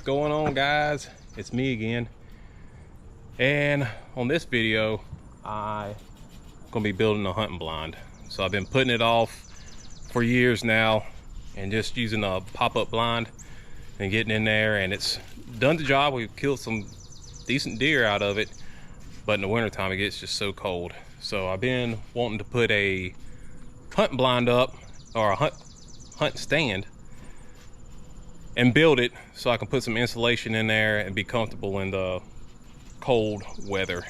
going on, guys? It's me again, and on this video I'm gonna be building a hunting blind. So I've been putting it off for years now and just using a pop-up blind and getting in there, and it's done the job. We've killed some decent deer out of it, but in the wintertime it gets just so cold. So I've been wanting to put a hunting blind up, or a hunt stand, and build it so I can put some insulation in there and be comfortable in the cold weather.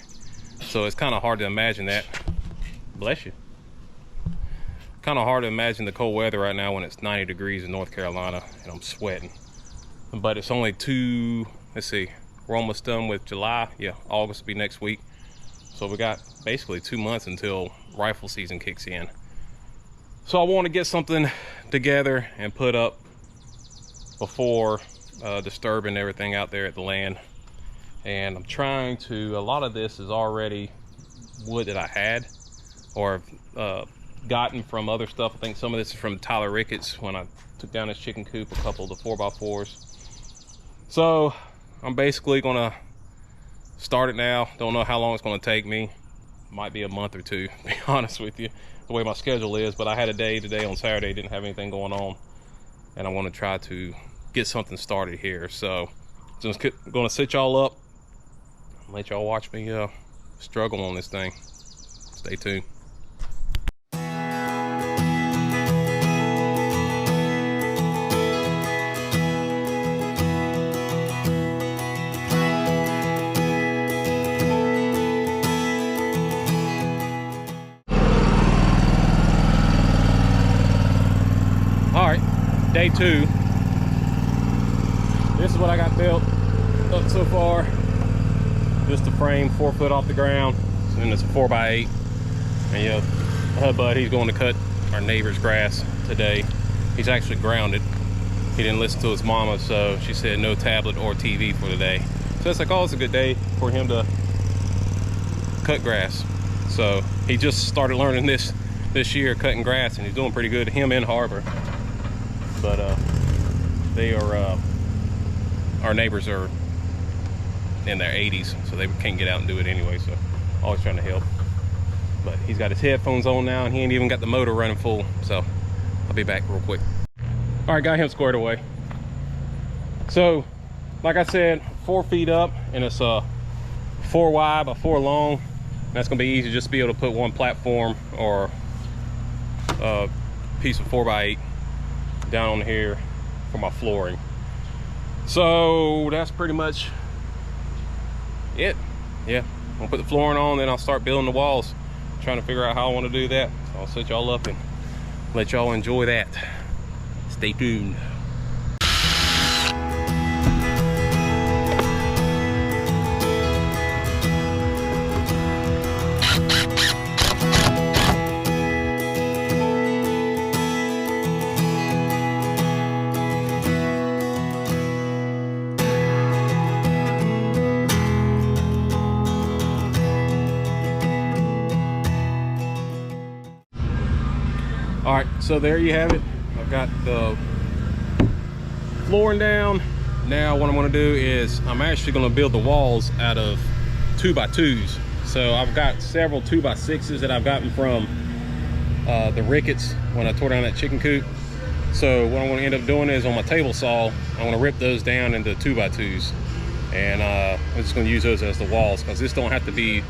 So it's kind of hard to imagine that. Bless you. Kind of hard to imagine the cold weather right now when it's 90 degrees in North Carolina and I'm sweating. But it's only let's see, we're almost done with July. Yeah, August will be next week. So we got basically 2 months until rifle season kicks in. So I want to get something together and put up before disturbing everything out there at the land. And I'm trying to, a lot of this is already wood that I had or gotten from other stuff. I think some of this is from Tyler Ricketts when I took down his chicken coop, a couple of the 4x4s. So I'm basically gonna start it now. Don't know how long it's gonna take me. Might be a month or two, to be honest with you, the way my schedule is. But I had a day today on Saturday, didn't have anything going on, and I want to try to get something started here. So just gonna sit y'all up and let y'all watch me struggle on this thing. Stay tuned. Day two. This is what I got built up so far. Just a frame 4 foot off the ground, and it's a 4x8. And yeah, my bud, he's going to cut our neighbor's grass today. He's actually grounded. He didn't listen to his mama, so she said no tablet or TV for the day. So it's like, oh, it's a good day for him to cut grass. So he just started learning this year, cutting grass, and he's doing pretty good. Him and Harbor. But they are our neighbors are in their 80s, so they can't get out and do it anyway, so always trying to help. But he's got his headphones on now, and he ain't even got the motor running full, so I'll be back real quick. All right, got him squared away. So like I said, 4 feet up, and it's 4 wide by 4 long. And that's gonna be easy just to be able to put one platform or a piece of 4x8 down on here for my flooring. So that's pretty much it. Yeah, I'm gonna put the flooring on, then I'll start building the walls. Trying to figure out how I want to do that. So I'll set y'all up and let y'all enjoy that. Stay tuned. All right, so there you have it. I've got the flooring down. Now what I'm gonna do is I'm actually gonna build the walls out of 2x2s. So I've got several 2x6s that I've gotten from the Ricketts when I tore down that chicken coop. So what I'm gonna end up doing is on my table saw, I'm gonna rip those down into 2x2s. And I'm just gonna use those as the walls, because this don't have to be,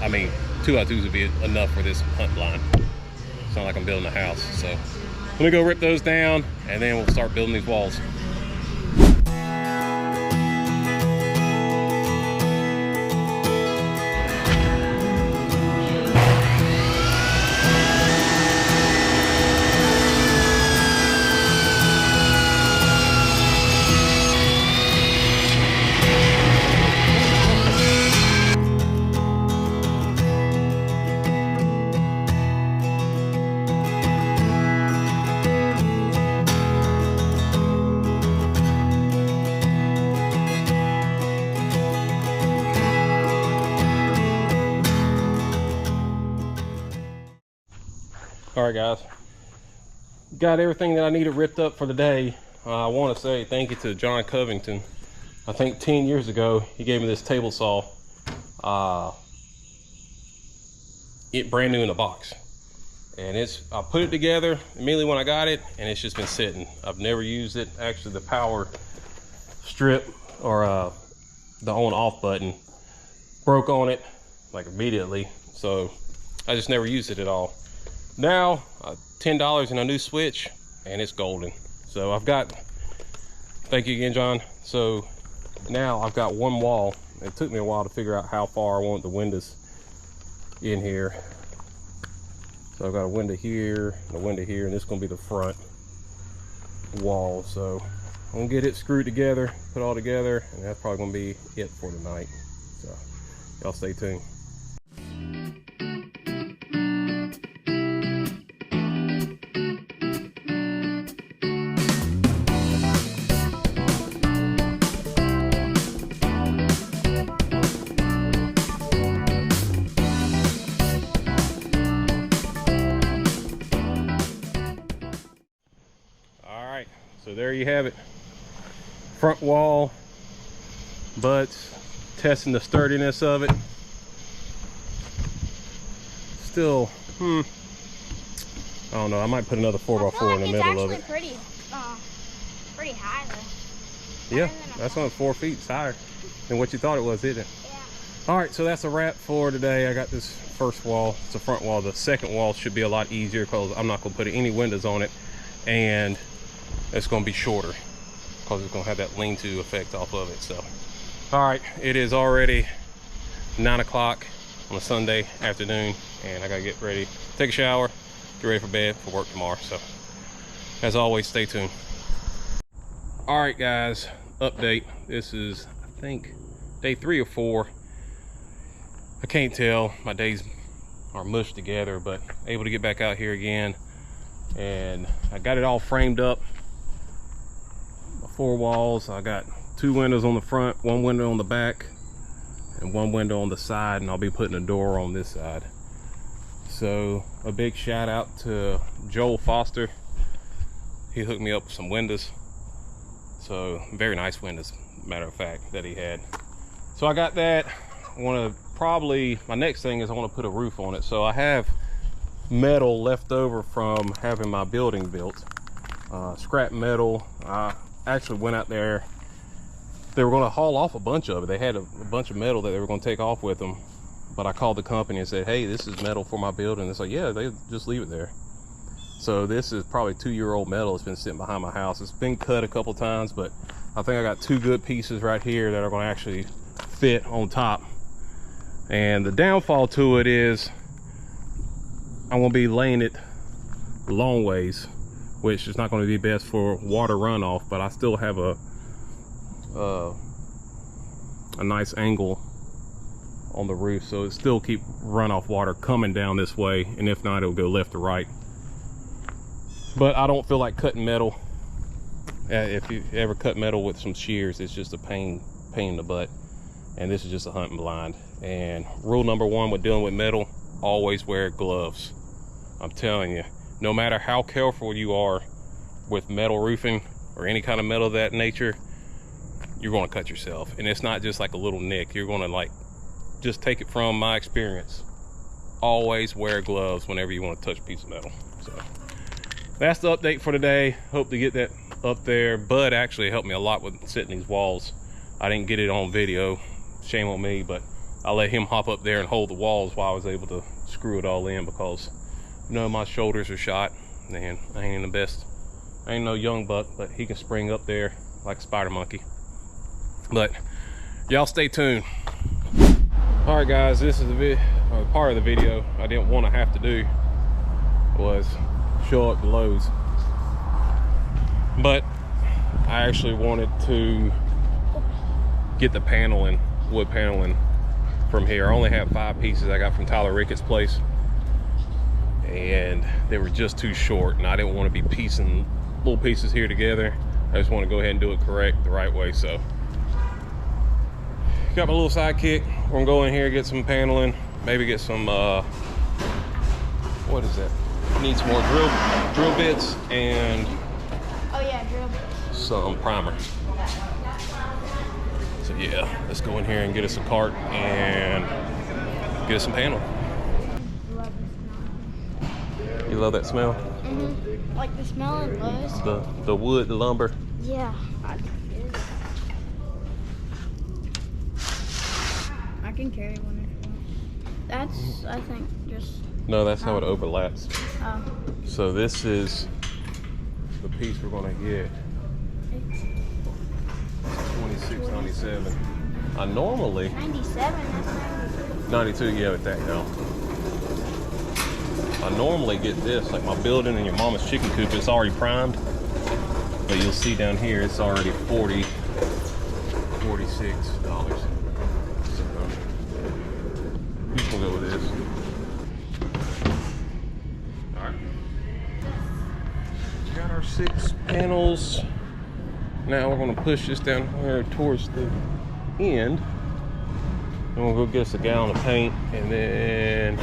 I mean, 2x2s would be enough for this hunt blind. It's not like I'm building a house. So let me go rip those down, and then we'll start building these walls. All right, guys, got everything that I needed ripped up for the day. I want to say thank you to John Covington. I think 10 years ago, he gave me this table saw. It brand new in the box. And I put it together immediately when I got it, and it's just been sitting. I've never used it. Actually, the power strip or the on off button broke on it like immediately. So I just never used it at all. Now, $10 in a new switch, and it's golden. So I've got, thank you again, John. So now I've got one wall. It took me a while to figure out how far I want the windows in here. So I've got a window here and a window here, and this is gonna be the front wall. So I'm gonna get it screwed together, put it all together, and that's probably gonna be it for tonight. So y'all stay tuned. So there you have it. Front wall, but testing the sturdiness of it. Still, I don't know. I might put another 4x4 in the middle of it. It's actually pretty high though. Yeah, that's on 4 feet. It's higher than what you thought it was, isn't it? Yeah. All right, so that's a wrap for today. I got this first wall. It's a front wall. The second wall should be a lot easier because I'm not going to put any windows on it, and it's going to be shorter because it's going to have that lean-to effect off of it. So all right, it is already 9 o'clock on a Sunday afternoon, and I gotta get ready, take a shower, get ready for bed for work tomorrow. So as always, stay tuned. All right guys, update. This is, I think, day 3 or 4. I can't tell, my days are mushed together, but able to get back out here again, and I got it all framed up. 4 walls. I got 2 windows on the front, 1 window on the back, and 1 window on the side, and I'll be putting a door on this side. So a big shout out to Joel Foster. He hooked me up with some windows. So very nice windows, matter of fact, that he had. So I got that. I want to probably, my next thing is I want to put a roof on it. So I have metal left over from having my building built. Scrap metal. Actually went out there, they were going to haul off a bunch of it. They had a bunch of metal that they were going to take off with them, but I called the company and said, hey, this is metal for my building. It's like, yeah, they just leave it there. So this is probably 2-year-old metal. It's been sitting behind my house. It's been cut a couple times, but I think I got 2 good pieces right here that are going to actually fit on top. And the downfall to it is I'm going to be laying it long ways, which is not going to be best for water runoff, but I still have a nice angle on the roof, so it still keep runoff water coming down this way, and if not, it'll go left to right. But I don't feel like cutting metal. If you ever cut metal with some shears, it's just a pain in the butt, and this is just a hunting blind. And rule number 1 with dealing with metal, always wear gloves. I'm telling you, no matter how careful you are with metal roofing or any kind of metal of that nature, you're going to cut yourself. And it's not just like a little nick. You're going to, like, just take it from my experience. Always wear gloves whenever you want to touch a piece of metal. So that's the update for today. Hope to get that up there. Bud actually helped me a lot with setting these walls. I didn't get it on video, shame on me, but I let him hop up there and hold the walls while I was able to screw it all in, because you know my shoulders are shot and I ain't the best. I ain't no young buck, but he can spring up there like a spider monkey. But y'all stay tuned. All right guys, this is part of the video I didn't want to have to do was show up the loads, but I actually wanted to get the paneling, wood paneling from here. I only have 5 pieces I got from Tyler Ricketts' place, and they were just too short, and I didn't want to be piecing little pieces here together. I just want to go ahead and do it correct, the right way. So got my little sidekick. We're gonna go in here, get some paneling, maybe get some what is that? Need some more drill bits and oh yeah, drill bits. some primer. So yeah, let's go in here and get us a cart and get us some panel. Love the smell. You love that smell? Mm-hmm. Like the smell of Lowe's. The wood, the lumber. Yeah. I can carry one if you want. That's, I think, just... No, that's how it overlaps. Oh. So this is the piece we're gonna get. $26.97. I normally 97. 92, yeah, with that now. I normally get this, like my building and your mama's chicken coop, it's already primed. But you'll see down here, it's already $46. So, we'll go with this. All right. We got our 6 panels. Now we're gonna push this down here towards the end. And we'll go get us a gallon of paint and then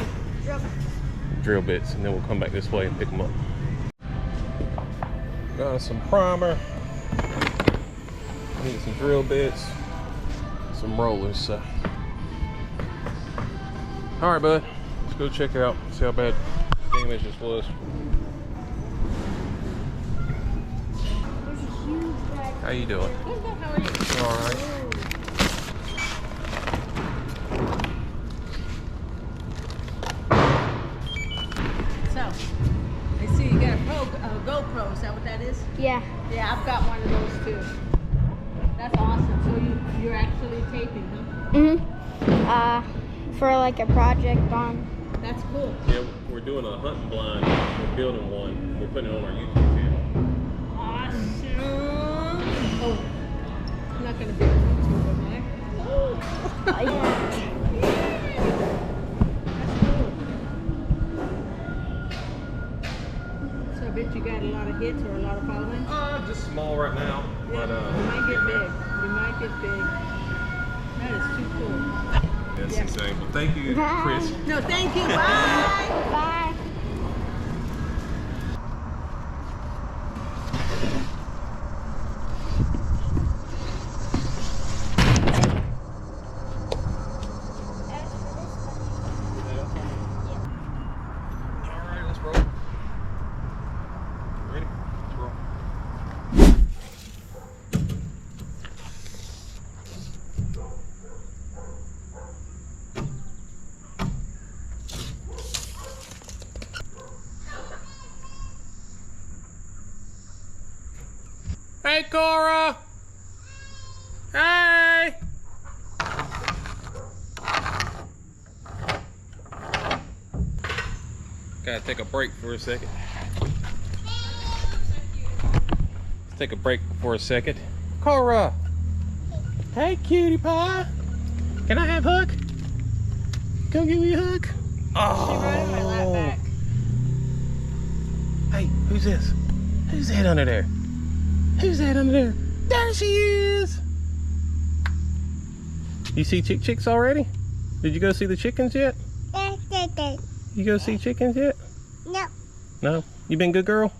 drill bits, and then we'll come back this way and pick them up. Got some primer. Need some drill bits, some rollers. So. All right, bud. Let's go check out, see how bad damage this was. How you doing? How are you? All right. So, I see you got a GoPro. Is that what that is? Yeah. Yeah, I've got one of those too. That's awesome. So you're actually taping, huh? Mm-hmm. For like a project on... That's cool. Yeah, we're doing a hunting blind. We're building one. We're putting it on our YouTube channel. Awesome. Oh, I'm not gonna be on YouTube, am I? Oh. yeah. That's cool. So I bet you got a lot of hits or a lot of following. Just small right now, but You might get big. You might get big. That is too cool. That's Yeah. insane. Well, thank you, Chris. No, thank you. Bye. Bye. All right, let's roll. Ready? Let's roll. Hey, Cora! Hey! Gotta take a break for a second. Let's take a break for a second. Cora! Hey, cutie pie! Can I have a hug? Come give me a hug. Oh! Right on my lap back. Hey, who's this? Who's that under there? Who's that under there? There she is! You see chicks already? Did you go see the chickens yet? You go see chickens yet? No. No? You been good girl?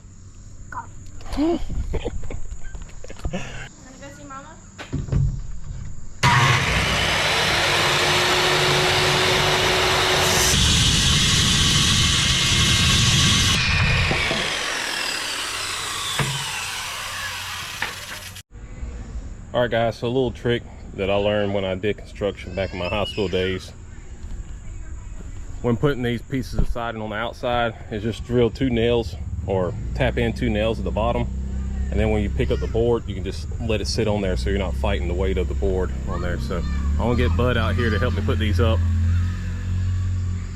Wanna go see Mama? Alright guys, so a little trick that I learned when I did construction back in my high school days. When putting these pieces of siding on the outside is just drill 2 nails or tap in 2 nails at the bottom, and then when you pick up the board you can just let it sit on there so you're not fighting the weight of the board on there. So I'm gonna get Bud out here to help me put these up.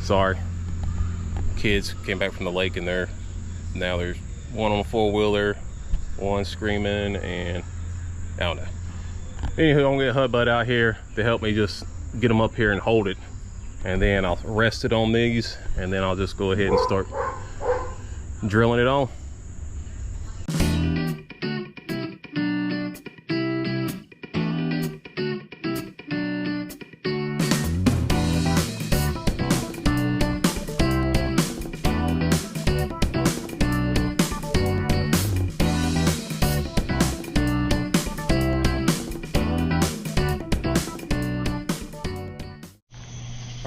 Sorry, kids came back from the lake and now there's one on a 4-wheeler, one screaming, and I don't know. Anywho, I'm gonna get Bud out here to help me just get them up here and hold it, and then I'll rest it on these, and then I'll just go ahead and start drilling it on.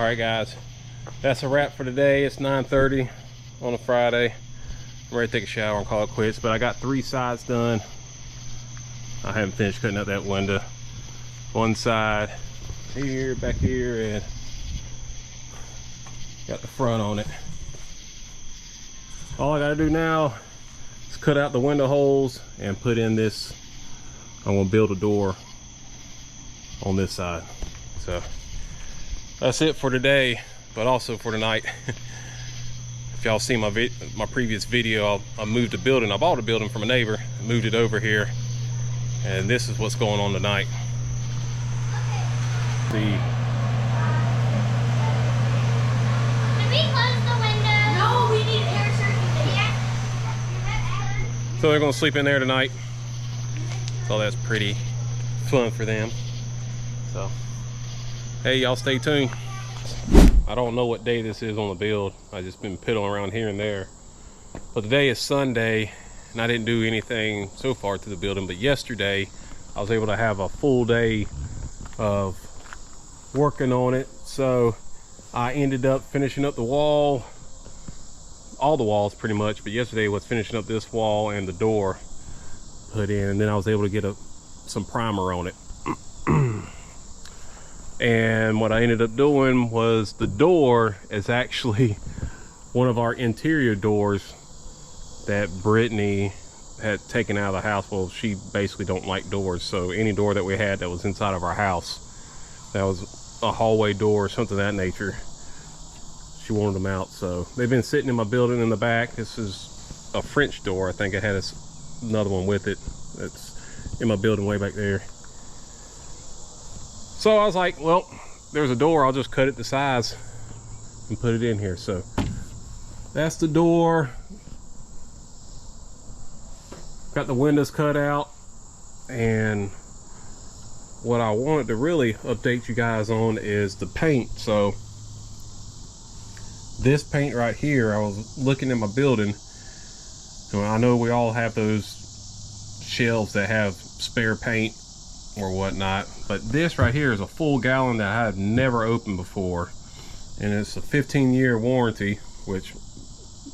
All right, guys, that's a wrap for today. It's 9:30 on a Friday. I'm ready to take a shower and call it quits, but I got 3 sides done. I haven't finished cutting out that window. One side here, back here, and got the front on it. All I gotta do now is cut out the window holes and put in this. I'm gonna build a door on this side. So that's it for today, but also for tonight. If y'all seen my previous video, I moved a building. I bought a building from a neighbor, moved it over here, and this is what's going on tonight. Did we close the window? No, we need air circulation. So they're gonna sleep in there tonight. So that's pretty fun for them. So, hey, y'all stay tuned. I don't know what day this is on the build. I just been piddling around here and there. But today is Sunday, and I didn't do anything so far to the building. But yesterday, I was able to have a full day of working on it. So I ended up finishing up the wall, all the walls pretty much. But yesterday was finishing up this wall and the door put in, and then I was able to get some primer on it. And what I ended up doing was, the door is actually one of our interior doors that Brittany had taken out of the house. Well, she basically don't like doors, so any door that we had that was inside of our house, that was a hallway door or something of that nature, she wanted them out. So they've been sitting in my building in the back. This is a French door. I think it had another one with it that's in my building way back there. So I was like, well, there's a door, I'll just cut it to size and put it in here. So that's the door. Got the windows cut out, and what I wanted to really update you guys on is the paint. So this paint right here, I was looking at my building, and I know we all have those shelves that have spare paint or whatnot, but this right here is a full gallon that I had never opened before, and it's a 15-year warranty, which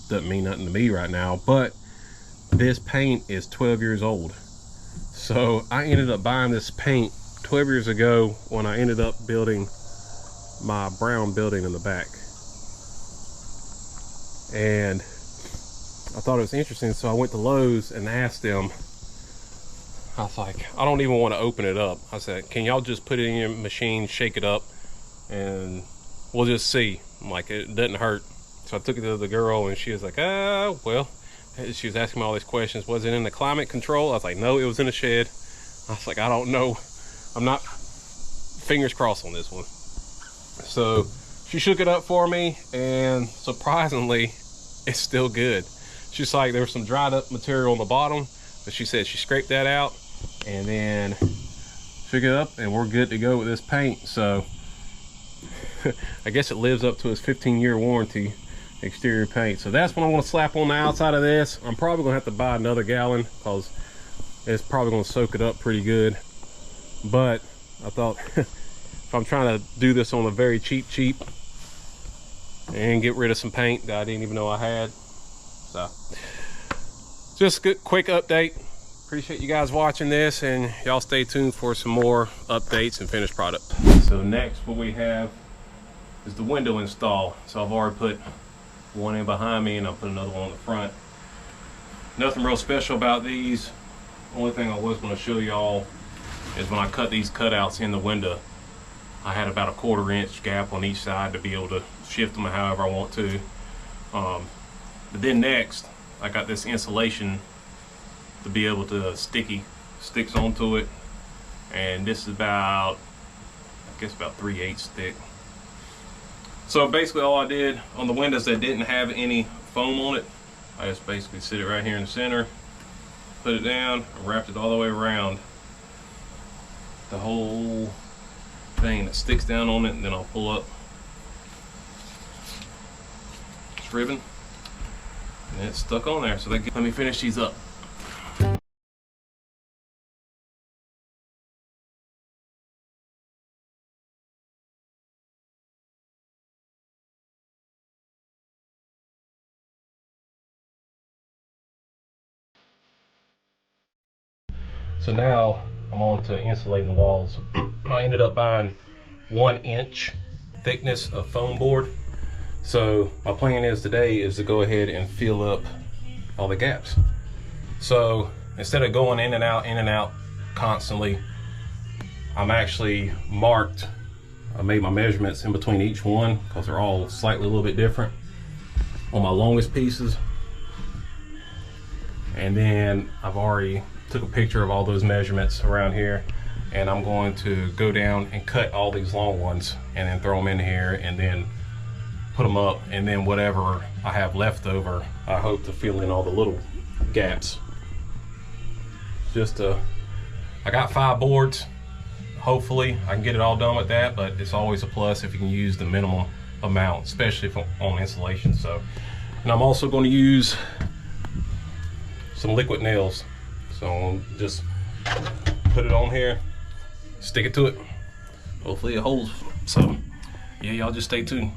doesn't mean nothing to me right now, but this paint is 12 years old. So I ended up buying this paint 12 years ago when I ended up building my brown building in the back, and I thought it was interesting, so I went to Lowe's and asked them. I was like, I don't even want to open it up. I said, can y'all just put it in your machine, shake it up, and we'll just see. I'm like, it doesn't hurt. So I took it to the girl, and she was like, well, she was asking me all these questions. Was it in the climate control? I was like, no, it was in a shed. I was like, I don't know. I'm not, fingers crossed on this one. So she shook it up for me, and surprisingly, it's still good. She's like, there was some dried up material on the bottom, but she said she scraped that out and then shook it up, and we're good to go with this paint. So I guess it lives up to its 15-year warranty, exterior paint. So that's what I'm going to slap on the outside of this. I'm probably going to have to buy another gallon because it's probably going to soak it up pretty good. But I thought if I'm trying to do this on a very cheap and get rid of some paint that I didn't even know I had. So just a good quick update. Appreciate you guys watching this, and y'all stay tuned for some more updates and finished product. So next, what we have is the window install. So I've already put one in behind me, and I'll put another one on the front. Nothing real special about these. Only thing I was going to show y'all is when I cut these cutouts in the window, I had about a 1/4 inch gap on each side to be able to shift them however I want to. But then next, I got this insulation to be able to sticks onto it, and this is about, I guess about 3/8 thick. So basically all I did on the windows that didn't have any foam on it, I just basically sit it right here in the center, put it down, and wrapped it all the way around the whole thing that sticks down on it, and then I'll pull up this ribbon, and it's stuck on there. So let me finish these up. So now I'm on to insulating the walls. I ended up buying 1 inch thickness of foam board. So my plan is today is to go ahead and fill up all the gaps. So instead of going in and out constantly, I'm actually marked. I made my measurements in between each one because they're all slightly a little bit different on my longest pieces. And then I've already took a picture of all those measurements around here, and I'm going to go down and cut all these long ones and then throw them in here and then put them up, and then whatever I have left over, I hope to fill in all the little gaps. I got 5 boards. Hopefully I can get it all done with that, but it's always a plus if you can use the minimum amount, especially if on insulation. So, and I'm also going to use some liquid nails. So I'll just put it on here, stick it to it. Hopefully it holds. So yeah, y'all just stay tuned.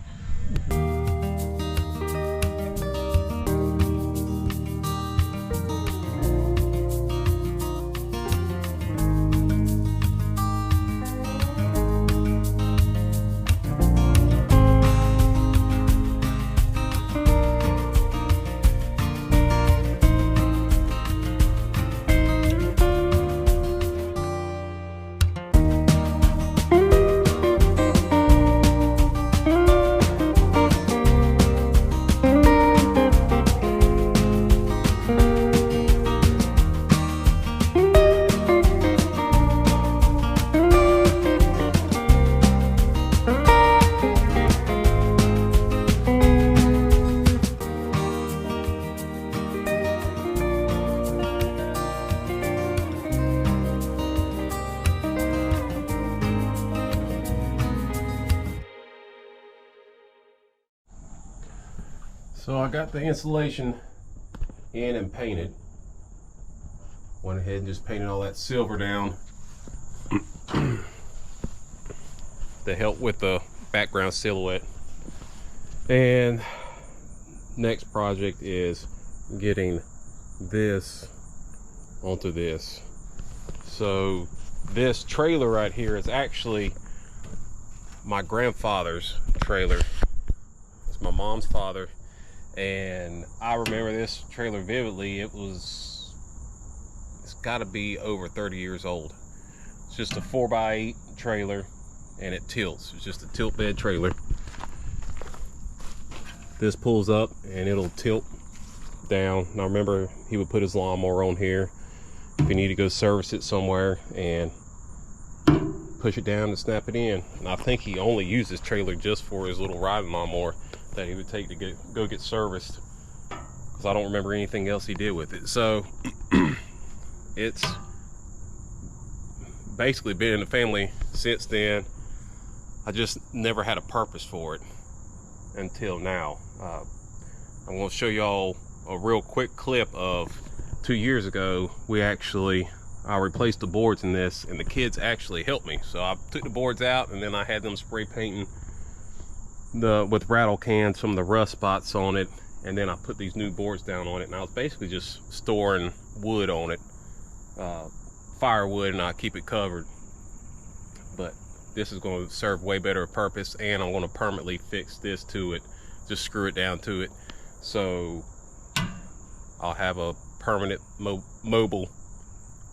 So I got the insulation in and painted. Went ahead and just painted all that silver down to help with the background silhouette. And next project is getting this onto this. So this trailer right here is actually my grandfather's trailer. It's my mom's father. And I remember this trailer vividly. It's got to be over 30 years old. It's just a 4x8 trailer, and it tilts. It's just a tilt bed trailer. This pulls up and it'll tilt down. And I remember he would put his lawnmower on here if you need to go service it somewhere, and push it down and snap it in. And I think he only used this trailer just for his little riding lawnmower that he would take to go get serviced, because I don't remember anything else he did with it. So it's basically been in the family since then. I just never had a purpose for it until now. I'm going to show y'all a real quick clip of 2 years ago. I replaced the boards in this, and the kids actually helped me. So I took the boards out, and then I had them spray painting with rattle cans some of the rust spots on it, and then I put these new boards down on it, and I was basically just storing wood on it, firewood, and I keep it covered. But this is going to serve way better purpose, and I'm going to permanently fix this to it, just screw it down to it, so I'll have a permanent mobile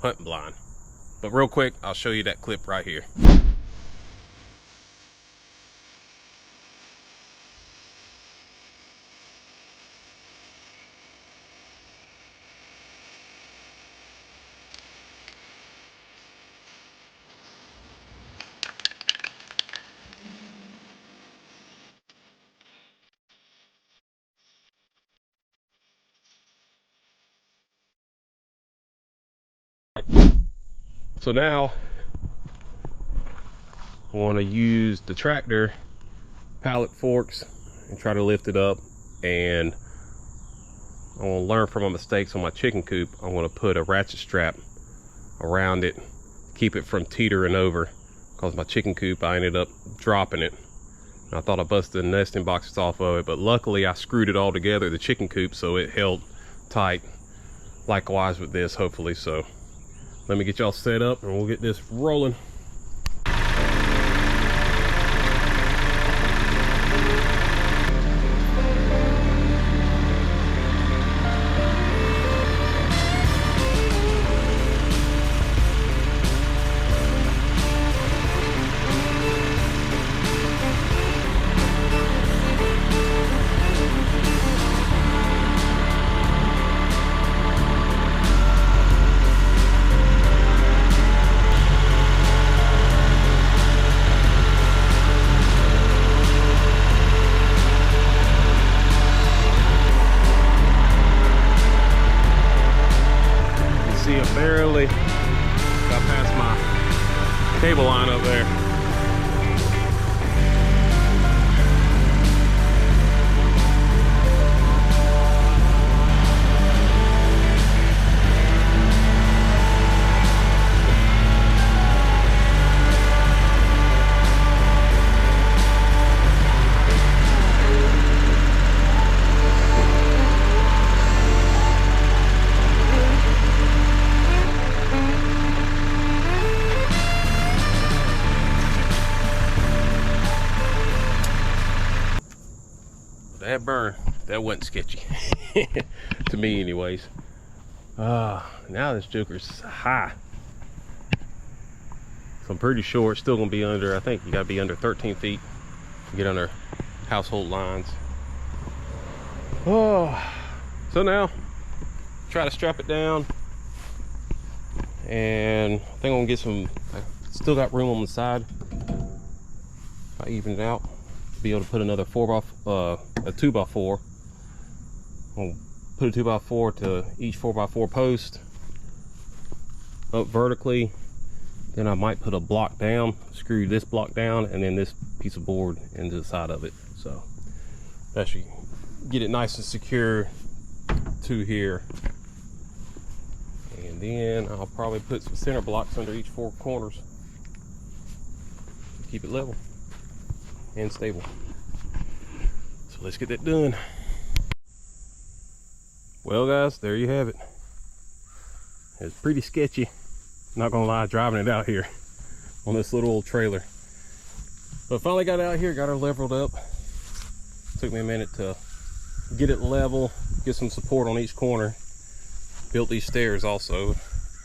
hunting blind. But real quick, I'll show you that clip right here. So now I want to use the tractor pallet forks and try to lift it up, and I want to learn from my mistakes on my chicken coop. I want to put a ratchet strap around it, keep it from teetering over, because my chicken coop, I ended up dropping it. I thought I busted the nesting boxes off of it, but luckily I screwed it all together, the chicken coop, so it held tight. Likewise with this, hopefully. So let me get y'all set up and we'll get this rolling. Barely got past my cable line up there. That burn, that wasn't sketchy to me anyways. Now this joker's high, so I'm pretty sure it's still gonna be under, I think you gotta be under 13 feet to get under household lines. Oh, so now try to strap it down, and I think I'm gonna get some, I still got room on the side. I evened it out to be able to put another a 2x4. I'll put a 2x4 to each 4x4 post up vertically. Then I might put a block down, screw this block down, and then this piece of board into the side of it. So that should get it nice and secure to here. And then I'll probably put some center blocks under each 4 corners to keep it level and stable. So let's get that done. Well guys, there you have it. It's pretty sketchy, not gonna lie, driving it out here on this little old trailer. But finally got out here, got her leveled up. Took me a minute to get it level, get some support on each corner. Built these stairs also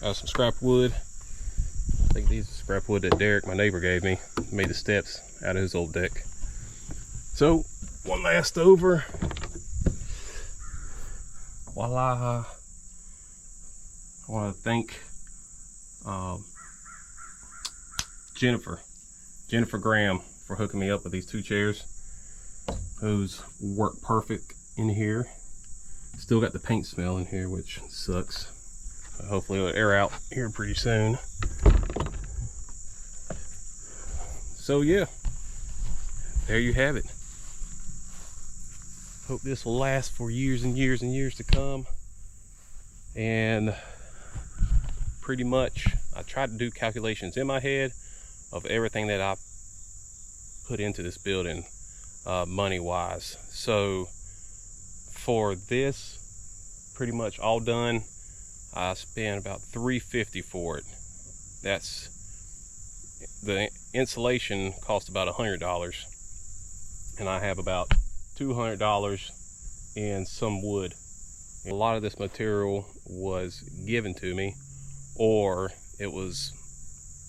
out of some scrap wood. I think these are scrap wood that Derek, my neighbor, gave me. Made the steps out of his old deck. So one last over. Voila. I want to thank Jennifer Graham for hooking me up with these 2 chairs. Those work perfect in here. Still got the paint smell in here, which sucks. Hopefully it'll air out here pretty soon. So yeah, there you have it. Hope this will last for years and years and years to come. And pretty much I tried to do calculations in my head of everything that I put into this building money wise. So for this, pretty much all done, I spent about $350 for it. That's the insulation cost about $100, and I have about $200 in some wood. A lot of this material was given to me, or it was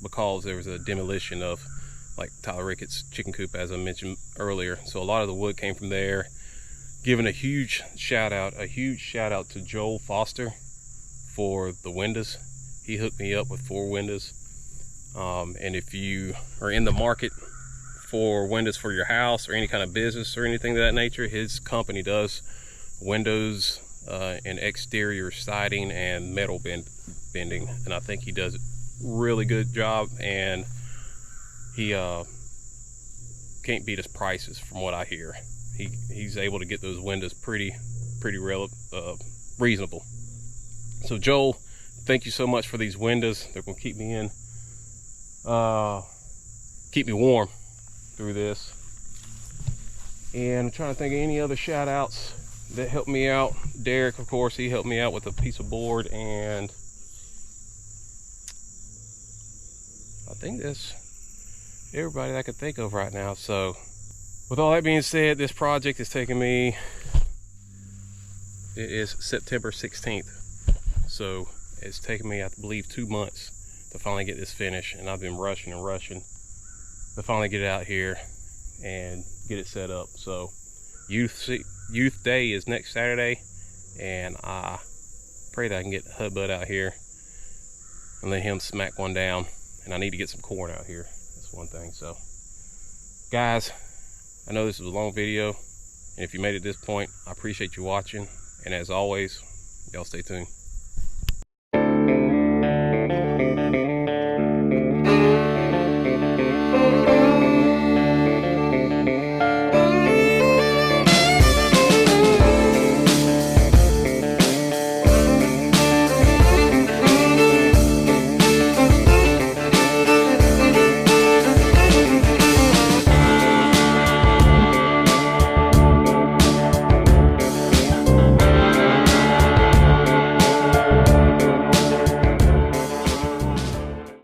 because there was a demolition of like Tyler Ricketts chicken coop, as I mentioned earlier. So a lot of the wood came from there. Giving a huge shout out to Joel Foster for the windows. He hooked me up with 4 windows. And if you are in the market for windows for your house or any kind of business or anything of that nature, his company does windows and exterior siding and metal bending, and I think he does a really good job, and he can't beat his prices from what I hear. He's able to get those windows pretty reasonable. So Joel, thank you so much for these windows. They're gonna keep me warm through this. And I'm trying to think of any other shout outs that helped me out. Derek, of course, he helped me out with a piece of board and think that's everybody that I could think of right now. So with all that being said, this project is taking me, it is September 16th. So it's taken me, I believe, 2 months to finally get this finished. And I've been rushing and rushing to finally get it out here and get it set up. So Youth Day is next Saturday, and I pray that I can get Hudbud out here and let him smack one down. And I need to get some corn out here. That's one thing. So guys, I know this was a long video, and if you made it this point, I appreciate you watching. And as always, y'all stay tuned.